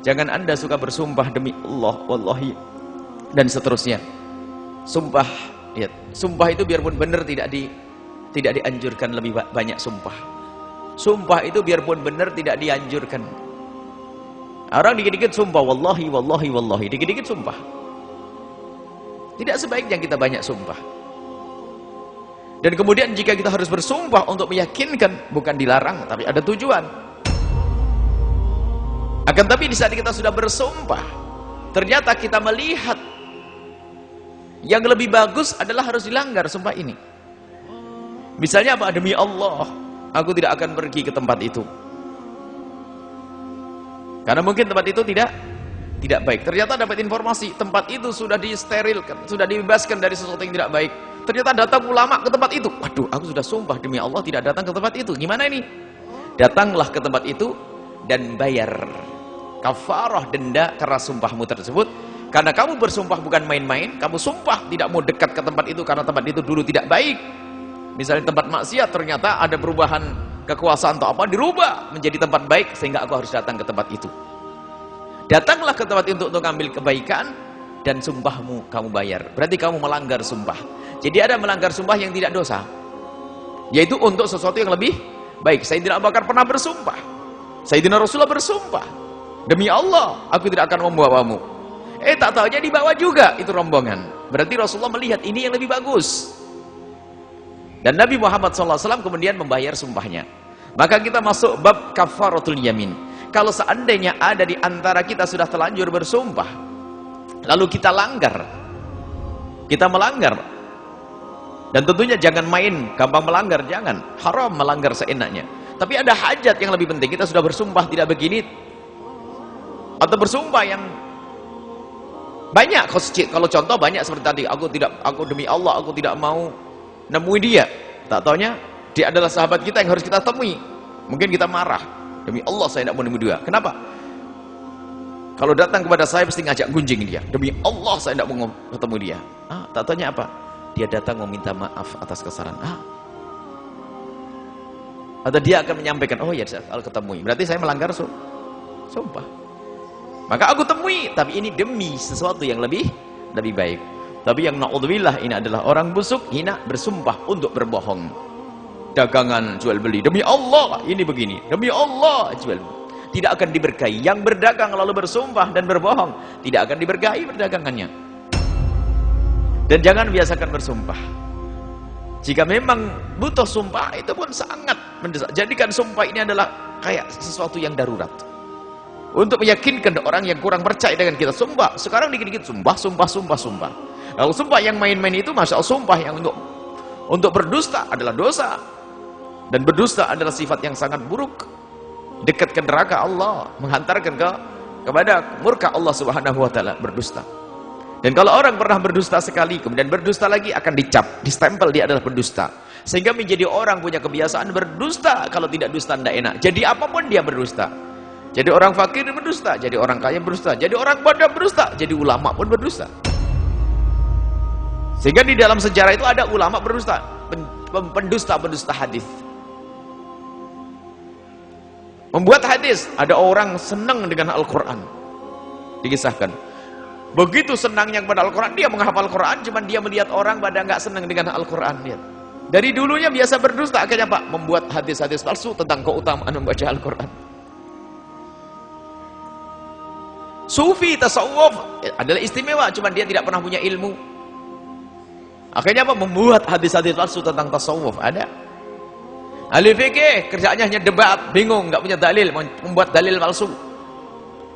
Jangan Anda suka bersumpah demi Allah, wallahi, dan seterusnya. Sumpah, lihat, sumpah itu biarpun benar tidak dianjurkan lebih banyak sumpah. Sumpah itu biarpun benar tidak dianjurkan. Orang dikit-dikit sumpah, wallahi, wallahi, wallahi, dikit-dikit sumpah. Tidak sebaiknya kita banyak sumpah. Dan kemudian jika kita harus bersumpah untuk meyakinkan, bukan dilarang, tapi ada tujuan. Akan tapi di saat kita sudah bersumpah, ternyata kita melihat yang lebih bagus adalah harus dilanggar sumpah ini. Misalnya apa? Demi Allah, aku tidak akan pergi ke tempat itu. Karena mungkin tempat itu tidak baik. Ternyata dapat informasi, tempat itu sudah disterilkan, sudah dibebaskan dari sesuatu yang tidak baik. Ternyata datang ulama ke tempat itu. Waduh, aku sudah sumpah demi Allah tidak datang ke tempat itu. Gimana ini? Datanglah ke tempat itu dan bayar kafarah, denda karena sumpahmu tersebut. Karena kamu bersumpah bukan main-main, kamu sumpah tidak mau dekat ke tempat itu karena tempat itu dulu tidak baik. Misalnya tempat maksiat, ternyata ada perubahan kekuasaan atau apa, dirubah menjadi tempat baik, sehingga aku harus datang ke tempat itu. Datanglah ke tempat itu untuk ambil kebaikan, dan sumpahmu kamu bayar. Berarti kamu melanggar sumpah. Jadi ada melanggar sumpah yang tidak dosa, yaitu untuk sesuatu yang lebih baik. Sayyidina Abu Bakar pernah bersumpah, Sayyidina Rasulullah bersumpah, demi Allah aku tidak akan membawamu. Tak tahunya dibawa juga itu rombongan. Berarti Rasulullah melihat ini yang lebih bagus. Dan Nabi Muhammad SAW kemudian membayar sumpahnya. Maka kita masuk bab kafaratul yamin. Kalau seandainya ada di antara kita sudah terlanjur bersumpah, lalu kita langgar, kita melanggar, dan tentunya jangan main, gampang melanggar, jangan, haram melanggar seenaknya. Tapi ada hajat yang lebih penting, kita sudah bersumpah tidak begini, atau bersumpah yang banyak. Kalau contoh banyak seperti tadi, aku demi Allah aku tidak mau nemui dia. Tak taunya dia adalah sahabat kita yang harus kita temui. Mungkin kita marah, demi Allah saya tidak mau nemui dia. Kenapa? Kalau datang kepada saya pasti ngajak gunjing dia. Demi Allah saya tidak mau ketemu dia. Tak taunya apa? Dia datang meminta maaf atas kesalahan. Atau dia akan menyampaikan, oh ya saya ketemu. Berarti saya melanggar sumpah. Maka aku temui, tapi ini demi sesuatu yang lebih baik. Tapi yang na'udzubillah ini adalah orang busuk, hina, bersumpah untuk berbohong. Dagangan jual beli, demi Allah ini begini, demi Allah jual beli. Tidak akan diberkahi. Yang berdagang lalu bersumpah dan berbohong, tidak akan diberkahi perdagangannya. Dan jangan biasakan bersumpah. Jika memang butuh sumpah, itu pun sangat mendesak. Jadikan sumpah ini adalah kayak sesuatu yang darurat. Untuk meyakinkan orang yang kurang percaya dengan kita, sumpah. Sekarang dikit-dikit sumpah. Kalau sumpah yang main-main itu, masya Allah, sumpah yang untuk berdusta adalah dosa. Dan berdusta adalah sifat yang sangat buruk. Dekat ke neraka Allah, menghantarkan kepada murka Allah Subhanahu wa taala, berdusta. Dan kalau orang pernah berdusta sekali, kemudian berdusta lagi, akan dicap, distempel dia adalah pendusta. Sehingga menjadi orang punya kebiasaan berdusta. Kalau tidak dusta tidak enak. Jadi apapun dia berdusta. Jadi orang fakir berdusta, jadi orang kaya berdusta, jadi orang bodoh berdusta, jadi ulama pun berdusta. Sehingga di dalam sejarah itu ada ulama berdusta, pendusta hadis. Membuat hadis, ada orang senang dengan Al-Quran. Dikisahkan, begitu senangnya kepada Al-Quran, dia menghafal Al-Quran, cuman dia melihat orang pada nggak senang dengan Al-Quran. Dari dulunya biasa berdusta, akhirnya Pak membuat hadis-hadis palsu tentang keutamaan membaca Al-Quran. Sufi, tasawuf adalah istimewa, cuman dia tidak pernah punya ilmu. Akhirnya apa? Membuat hadis-hadis palsu tentang tasawuf. Ada ahli fikih, kerjaannya hanya debat, bingung, nggak punya dalil, membuat dalil palsu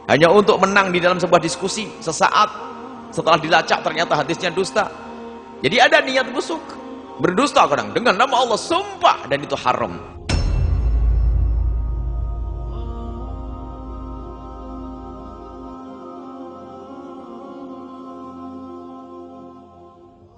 hanya untuk menang di dalam sebuah diskusi sesaat. Setelah dilacak ternyata hadisnya dusta. Jadi ada niat busuk, berdusta kadang dengan nama Allah, sumpah, dan itu haram.